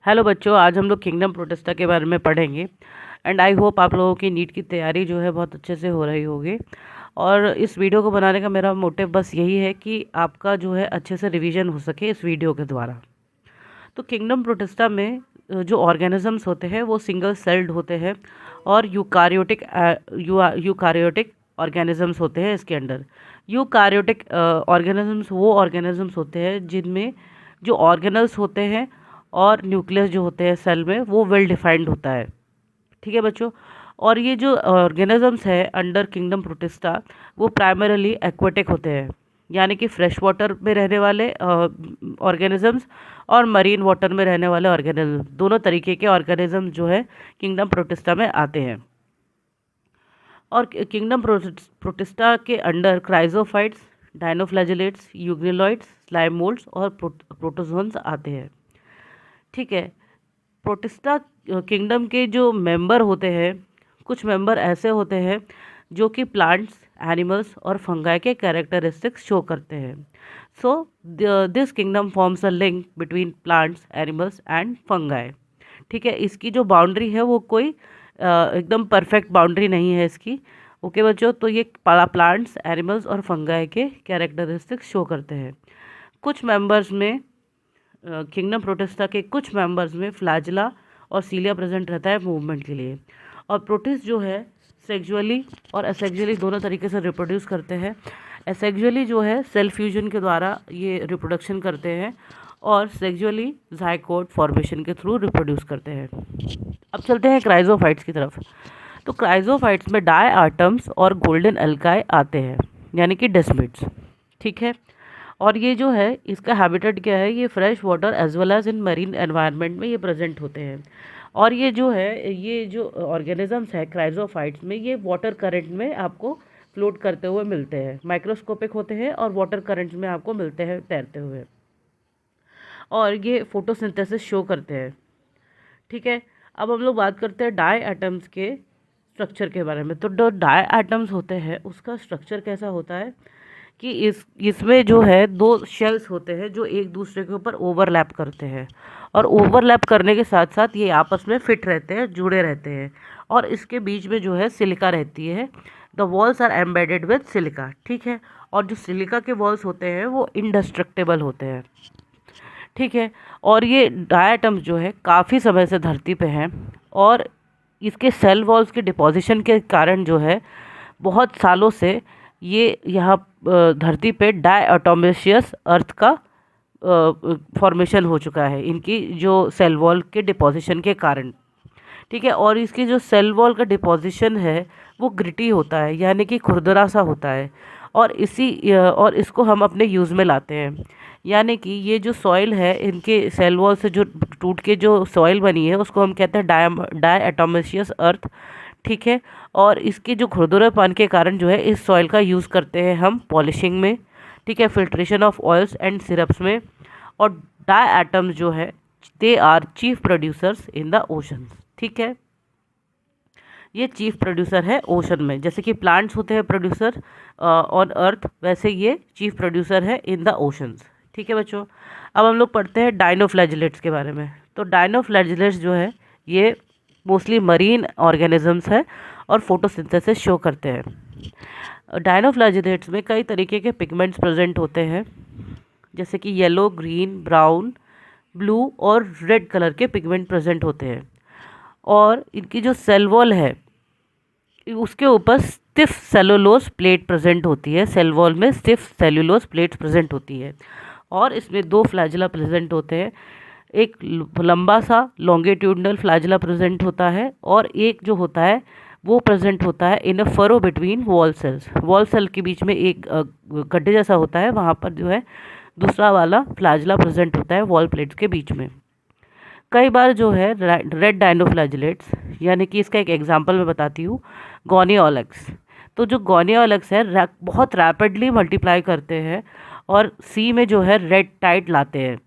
Hello बच्चों, आज हम लोग किंगडम प्रोटिस्टा के बारे में पढ़ेंगे। एंड आई होप आप लोगों की नीट की तैयारी जो है बहुत अच्छे से हो रही होगी। और इस वीडियो को बनाने का मेरा मोटिव बस यही है कि आपका जो है अच्छे से रिवीजन हो सके इस वीडियो के द्वारा। तो किंगडम प्रोटिस्टा में जो ऑर्गेनिजम्स होते हैं वो सिंगल सेल्ड होते हैं और यूकारियोटिक ऑर्गेनिजम्स होते हैं इसके अंडर। यूकारियोटिक ऑर्गेनिजम्स वो ऑर्गेनिजम्स होते हैं जिनमें जो ऑर्गेनल्स होते हैं और न्यूक्लियस जो होते हैं सेल में वो वेल डिफाइंड होता है। ठीक है बच्चों। और ये जो ऑर्गेनिजम्स है अंडर किंगडम प्रोटिस्टा वो प्राइमरीली एक्वेटिक होते हैं, यानी कि फ्रेश वाटर में रहने वाले ऑर्गेनिजम्स और मरीन वाटर में रहने वाले ऑर्गेनिज्म, दोनों तरीके के ऑर्गेनिज्म जो है किंगडम प्रोटिस्टा में आते हैं। और किंगडम प्रोटिस्टा के under chrysophytes, dinoflagellates, यूग्निलॉइड्स, slime moulds और प्रोटोजोन्स आते हैं। ठीक है। प्रोटिस्टा किंगडम के जो मेंबर होते हैं, कुछ मेंबर ऐसे होते हैं जो कि प्लांट्स, एनिमल्स और फंगाई के कैरेक्टरिस्टिक्स शो करते हैं। So this kingdom forms a link between plants, animals and fungi. ठीक है। इसकी जो बाउंड्री है वो कोई एकदम परफेक्ट बाउंड्री नहीं है इसकी। ओके बच्चों, तो ये प्लांट्स, एनिमल्स और फंगाई के कैरेक्टरिस्टिक्स शो करते हैं। कुछ मेंबर्स में किंगडम प्रोटिस्टा के कुछ मेंबर्स में फ्लैजिला और सीलिया प्रेजेंट रहता है मूवमेंट के लिए। और प्रोटिस्ट जो है सेक्सुअली और असेक्सुअली दोनों तरीके से रिप्रोड्यूस करते हैं। असेक्सुअली जो है सेल फ्यूजन के द्वारा ये रिप्रोडक्शन करते हैं और सेक्सुअली ज़ाइगोट फॉर्मेशन के थ्रू रिप्रोड्यूस करते हैं। अब चलते हैं क्राइजोफाइट्स की तरफ। तो क्राइजोफाइट्स में डाई आटम्स और गोल्डन एल्काई आते हैं, यानी कि डेस्मिड्स। ठीक है। और ये जो है इसका हैबिटेट क्या है, ये fresh water as well as in marine environment में ये प्रेजेंट होते हैं। और ये जो है ये जो ऑर्गेनिजम्स है क्राइजोफाइट्स में, ये वाटर करंट में आपको फ्लोट करते हुए मिलते हैं, माइक्रोस्कोपिक होते हैं और वाटर करंट्स में आपको मिलते हैं तैरते हुए। और ये फोटोसिंथेसिस शो करते हैं। ठीक है। अब हम लोग बात करते हैं डाई एटम्स के स्ट्रक्चर के बारे में। तो जो डाई एटम्स होते हैं उसका स्ट्रक्चर कैसा होता है कि इसमें जो है दो शेल्स होते हैं जो एक दूसरे के ऊपर ओवरलैप करते हैं, और ओवरलैप करने के साथ साथ ये आपस में फिट रहते हैं, जुड़े रहते हैं। और इसके बीच में जो है सिलिका रहती है। The walls are embedded with silica. ठीक है। और जो सिलिका के वॉल्स होते हैं वो इंडेस्ट्रक्टेबल होते हैं। ठीक है। और ये डायटम्स जो है काफ़ी समय से धरती पे हैं और इसके सेल वॉल्स के डिपोजिशन के कारण जो है बहुत सालों से ये यहाँ धरती पे डायटोमेशियस अर्थ का फॉर्मेशन हो चुका है, इनकी जो सेल वॉल के डिपोजिशन के कारण। ठीक है। और इसकी जो सेल वॉल का डिपोजिशन है वो ग्रिटी होता है, यानी कि खुरदरा सा होता है। और इसको हम अपने यूज़ में लाते हैं, यानी कि ये जो सॉइल है इनके सेल वॉल से जो टूट के जो सॉइल बनी है उसको हम कहते हैं डायटोमेशियस अर्थ। ठीक है। और इसके जो खुरदरेपन के कारण जो है इस सॉइल का यूज़ करते हैं हम पॉलिशिंग में। ठीक है। Filtration of oils and syrups में। और डाई एटम्स जो है they are chief producers in the oceans. ठीक है। ये चीफ प्रोड्यूसर है ओशन में, जैसे कि प्लांट्स होते हैं प्रोड्यूसर ऑन अर्थ, वैसे ये चीफ प्रोड्यूसर है इन द ओशंस। ठीक है बच्चों। अब हम लोग पढ़ते हैं डायनोफ्लैजिलेट्स के बारे में। तो डायनोफ्लैजिलेट्स जो है ये मोस्टली मरीन ऑर्गेनिजम्स है और फोटोसिंथेसिस शो करते हैं। डायनोफ्लैजिलेट्स में कई तरीके के पिगमेंट्स प्रेजेंट होते हैं, जैसे कि येलो, ग्रीन, ब्राउन, ब्लू और रेड कलर के पिगमेंट प्रेजेंट होते हैं। और इनकी जो सेल वॉल है उसके ऊपर स्टिफ सेलुलोज प्लेट प्रेजेंट होती है। सेल वॉल में स्टिफ सेलुलोज प्लेट प्रेजेंट होती है और इसमें दो फ्लैजिला प्रेजेंट होते हैं। एक लंबा सा लॉन्गिट्यूडनल फ्लैजिला प्रेजेंट होता है और एक जो होता है वो प्रेजेंट होता है in a furrow between wall cells. Wall cell के बीच में एक गड्ढे जैसा होता है, वहाँ पर जो है दूसरा वाला फ्लैजिला प्रेजेंट होता है वॉल प्लेट्स के बीच में। कई बार जो है रेड डायनोफ्लैजिलेट्स, यानी कि इसका एक एग्जांपल मैं बताती हूँ, गोनियोलेक्स। तो जो गोनियोलेक्स है बहुत रैपिडली मल्टीप्लाई करते हैं और सी में जो है रेड टाइड लाते हैं।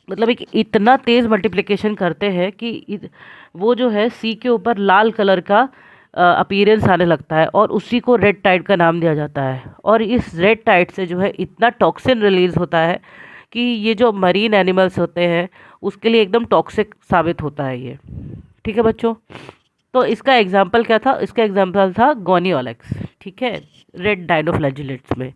मतलब एक इतना तेज़ मल्टीप्लिकेशन करते हैं कि वो जो है सी के ऊपर लाल कलर का अपीयरेंस आने लगता है और उसी को रेड टाइड का नाम दिया जाता है। और इस रेड टाइड से जो है इतना टॉक्सिन रिलीज होता है कि ये जो मरीन एनिमल्स होते हैं उसके लिए एकदम टॉक्सिक साबित होता है ये। ठीक है बच्चों, तो इसका एग्जाम्पल क्या था, इसका एग्जाम्पल था गोनियोलेक्स, ठीक है, रेड डाइनोफ्लैजिलेट्स में।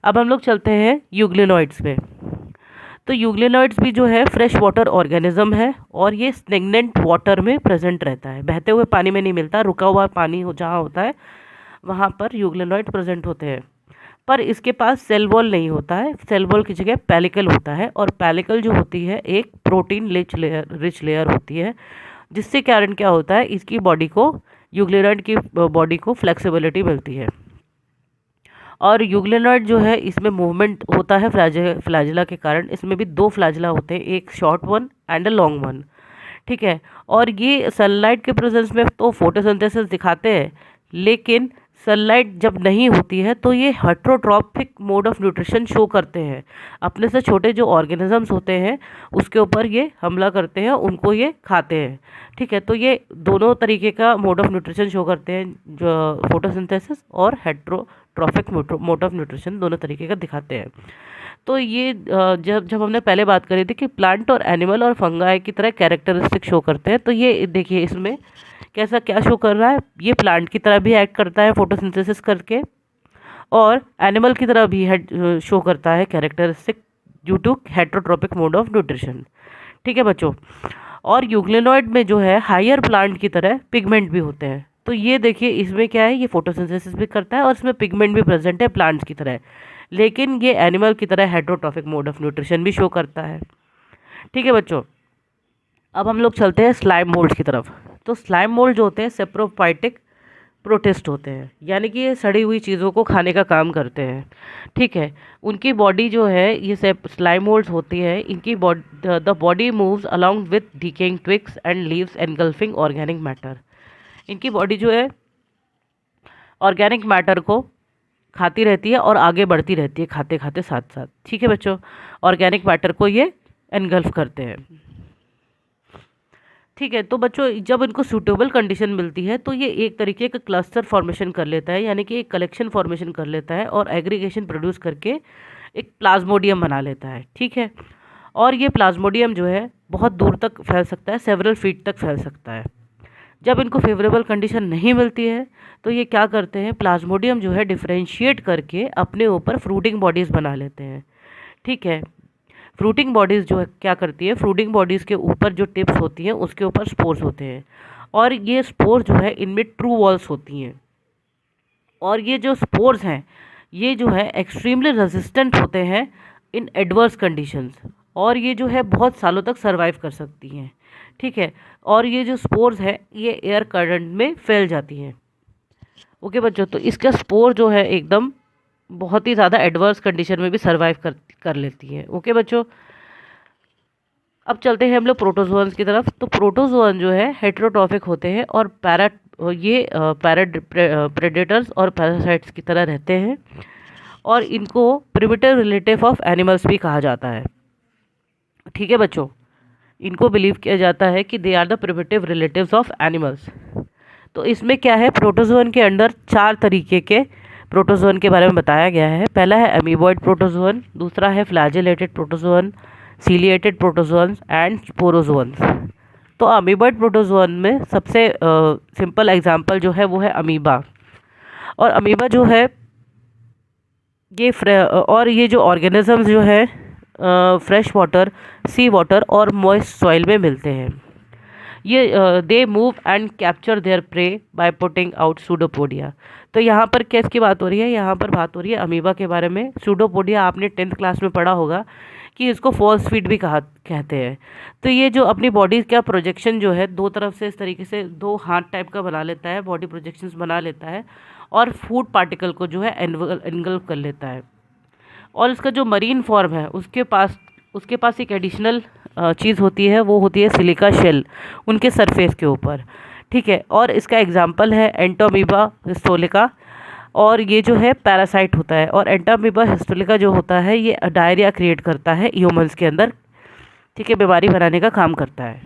अब हम लोग चलते हैं यूग्लिनॉइड्स में। तो यूग्लिनॉइड्स भी जो है फ्रेश वाटर ऑर्गेनिज्म है और ये स्टेगनेंट वाटर में प्रेजेंट रहता है, बहते हुए पानी में नहीं मिलता, रुका हुआ पानी जहाँ होता है वहाँ पर यूग्लिनॉइड प्रेजेंट होते हैं। पर इसके पास सेल वॉल नहीं होता है, सेल वॉल की जगह पेलिकल होता है, और पेलिकल जो होती है एक प्रोटीन रिच लेयर होती है, जिससे कारण क्या होता है, इसकी बॉडी को, यूग्लिनॉइड की बॉडी को फ्लेक्सिबिलिटी मिलती है। और यूग्लिनॉइड जो है इसमें मूवमेंट होता है फ्लैजिला के कारण। इसमें भी दो फ्लैजिला होते हैं, एक short one and a long one, ठीक है। और ये सनलाइट के प्रेजेंस में तो फोटोसिंथेसिस दिखाते हैं, लेकिन सनलाइट जब नहीं होती है तो ये heterotrophic mode of nutrition show करते हैं। अपने से छोटे जो ऑर्गेनिजम्स होते हैं उसके ऊपर ये हमला करते हैं, उनको ये खाते हैं, ठीक है। तो ये दोनों तरीके का मोड ऑफ न्यूट्रिशन शो करते हैं, जो फोटोसिंथेसिस और हेट्रोट्रॉपिक मोड ऑफ न्यूट्रिशन दोनों तरीके का दिखाते हैं। तो ये जब जब हमने पहले बात करी थी कि प्लांट और एनिमल और फंगाई की तरह कैरेक्टरिस्टिक शो करते हैं, तो ये देखिए इसमें कैसा क्या शो कर रहा है, ये प्लांट की तरह भी एक्ट करता है फोटोसिंथेसिस करके, और एनिमल की तरह भी शो करता है characteristic due to heterotrophic mode of nutrition, ठीक है बच्चों। और यूग्लिनॉइड में जो है हायर प्लांट की तरह पिगमेंट भी होते हैं। तो ये देखिए इसमें क्या है, ये फोटोसिंथेसिस भी करता है और इसमें पिगमेंट भी प्रेजेंट है प्लांट्स की तरह, लेकिन ये एनिमल की तरह हेट्रोट्रॉपिक मोड ऑफ न्यूट्रिशन भी शो करता है, ठीक है बच्चों। अब हम लोग चलते हैं स्लाइम मोल्ड्स की तरफ। तो स्लाइम मोल्ड जो होते हैं सेप्रोफाइटिक प्रोटिस्ट होते हैं, यानी कि ये सड़ी हुई चीज़ों को खाने का काम करते हैं, ठीक है। उनकी बॉडी जो है, ये स्लाइम मोल्ड्स होती है, इनकी the body moves along with decaying twigs and leaves engulfing organic matter. इनकी बॉडी जो है ऑर्गेनिक मैटर को खाती रहती है और आगे बढ़ती रहती है खाते खाते साथ साथ, ठीक है बच्चों। ऑर्गेनिक मैटर को ये एनगल्फ करते हैं, ठीक है। तो बच्चों जब इनको सूटेबल कंडीशन मिलती है तो ये एक तरीके का क्लस्टर फॉर्मेशन कर लेता है, यानी कि एक कलेक्शन फॉर्मेशन कर लेता है और एग्रीगेशन प्रोड्यूस करके एक प्लाज्मोडियम बना लेता है, ठीक है। और ये प्लाज्मोडियम जो है बहुत दूर तक फैल सकता है, सेवरल फीट तक फैल सकता है। जब इनको फेवरेबल कंडीशन नहीं मिलती है तो ये क्या करते हैं, प्लाज्मोडियम जो है डिफरेंशिएट करके अपने ऊपर फ्रूटिंग बॉडीज़ बना लेते हैं, ठीक है। फ्रूटिंग बॉडीज़ जो है क्या करती है, फ्रूटिंग बॉडीज़ के ऊपर जो टिप्स होती हैं उसके ऊपर स्पोर्स होते हैं, और ये स्पोर्स जो है इनमें ट्रू वॉल्स होती हैं, और ये जो स्पोर्स हैं ये जो है एक्सट्रीमली रेजिस्टेंट होते हैं इन एडवर्स कंडीशंस, और ये जो है बहुत सालों तक सर्वाइव कर सकती हैं, ठीक है। और ये जो स्पोर्स है ये एयर करंट में फैल जाती हैं, ओके बच्चों। तो इसका स्पोर जो है एकदम बहुत ही ज़्यादा एडवर्स कंडीशन में भी सर्वाइव कर लेती है, ओके बच्चों। अब चलते हैं हम लोग प्रोटोजोअन्स की तरफ। तो प्रोटोजोअन जो है हेट्रोट्रॉफिक होते हैं और प्रेडेटर्स और पैरासाइट्स की तरह रहते हैं, और इनको प्रिमिटिव रिलेटिव ऑफ एनिमल्स भी कहा जाता है, ठीक है बच्चों। इनको बिलीव किया जाता है कि they are the primitive relatives of animals. तो इसमें क्या है, प्रोटोजोअन के अंदर 4 तरीके के प्रोटोजोअन के बारे में बताया गया है। पहला है अमीबॉइड प्रोटोजोअन, दूसरा है flagellated protozoan, ciliated protozoans and स्पोरोजोअन्स। तो अमीबॉइड प्रोटोजोअन में सबसे सिंपल एग्जांपल जो है वो है अमीबा। और अमीबा जो है ये जो ऑर्गेनिजम्स जो है फ्रेश वाटर, सी वाटर और मॉइस्ट सॉइल में मिलते हैं। ये they move and capture there pray by putting out pseudopodia. तो यहाँ पर किसकी बात हो रही है, यहाँ पर बात हो रही है अमीबा के बारे में। सूडोपोडिया आपने 10th क्लास में पढ़ा होगा कि इसको फॉल्स फीट भी कहते हैं। तो ये जो अपनी बॉडी का प्रोजेक्शन जो है दो तरफ से इस तरीके से 2 हाथ टाइप का बना लेता है, बॉडी प्रोजेक्शंस बना लेता है, और फूड पार्टिकल को जो है एनगल्फ कर लेता है। और इसका जो मरीन फॉर्म है उसके पास एक एडिशनल चीज़ होती है, वो होती है सिलिका शेल उनके सरफेस के ऊपर, ठीक है। और इसका एग्जांपल है एंटोमीबा हिस्टोलिका, और ये जो है पैरासाइट होता है। और एंटोमीबा हिस्टोलिका जो होता है ये डायरिया क्रिएट करता है ह्यूमंस के अंदर, ठीक है, बीमारी बनाने का काम करता है।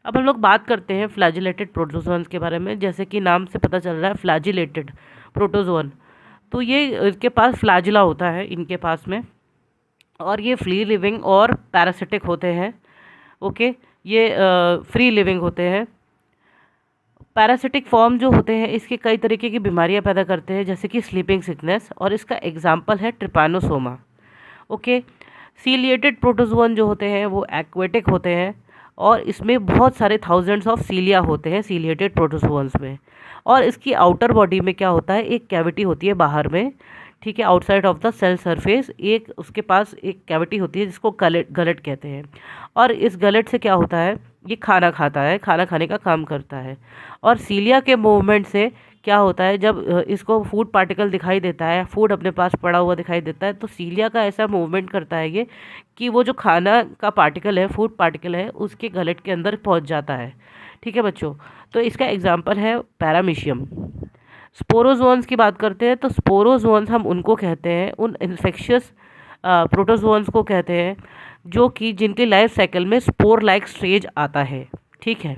अब हम लोग बात करते हैं फ्लैजिलेटेड प्रोटोजोअन्स के बारे में। जैसे कि नाम से पता चल रहा है फ्लैजिलेटेड प्रोटोजोअन, तो ये इसके पास फ्लैजिला होता है इनके पास में, और ये फ्री लिविंग और पैरासिटिक होते हैं, ओके, ये फ्री लिविंग होते हैं। पैरासिटिक फॉर्म जो होते हैं इसके कई तरीके की बीमारियां पैदा करते हैं, जैसे कि स्लीपिंग सिकनेस, और इसका एग्जाम्पल है ट्रिपानोसोमा। ओके, सीलिएटेड प्रोटोजोअन जो होते हैं वो एक्वेटिक होते हैं, और इसमें बहुत सारे थाउजेंड्स ऑफ सीलिया होते हैं सीलिएटेड प्रोटोजोअन्स में। और इसकी आउटर बॉडी में क्या होता है, एक कैविटी होती है बाहर में, ठीक है, outside of the cell surface एक उसके पास एक कैविटी होती है जिसको गलेट गलेट कहते हैं। और इस गलेट से क्या होता है, ये खाना खाता है, खाना खाने का काम करता है। और सीलिया के मूवमेंट से क्या होता है, जब इसको फूड पार्टिकल दिखाई देता है, फूड अपने पास पड़ा हुआ दिखाई देता है, तो सीलिया का ऐसा मूवमेंट करता है ये कि वो जो खाना का पार्टिकल है, फूड पार्टिकल है, उसके गलेट के अंदर पहुंच जाता है। ठीक है बच्चों, तो इसका एग्जाम्पल है पैरामीशियम। स्पोरोजोन्स की बात करते हैं तो स्पोरोजोन्स हम उनको कहते हैं, उन इन्फेक्शियस प्रोटोजोन्स को कहते हैं जो कि जिनके लाइफ साइकिल में स्पोर लाइक स्टेज आता है। ठीक है,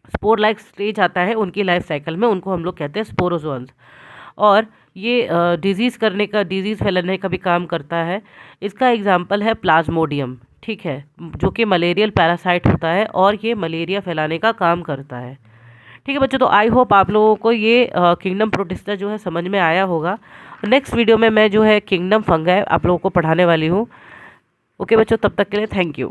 स्पोर लाइक स्टेज आता है उनकी लाइफ साइकिल में, उनको हम लोग कहते हैं स्पोरोजोन्स। और ये डिजीज़ फैलाने का भी काम करता है। इसका एग्जाम्पल है प्लाज्मोडियम, ठीक है, जो कि मलेरियल पैरासाइट होता है और ये मलेरिया फैलाने का काम करता है। ठीक है बच्चों, तो आई होप आप लोगों को ये किंगडम प्रोटिस्टा जो है समझ में आया होगा। नेक्स्ट वीडियो में मैं जो है किंगडम फंगाई आप लोगों को पढ़ाने वाली हूँ। ओके बच्चों, तब तक के लिए थैंक यू।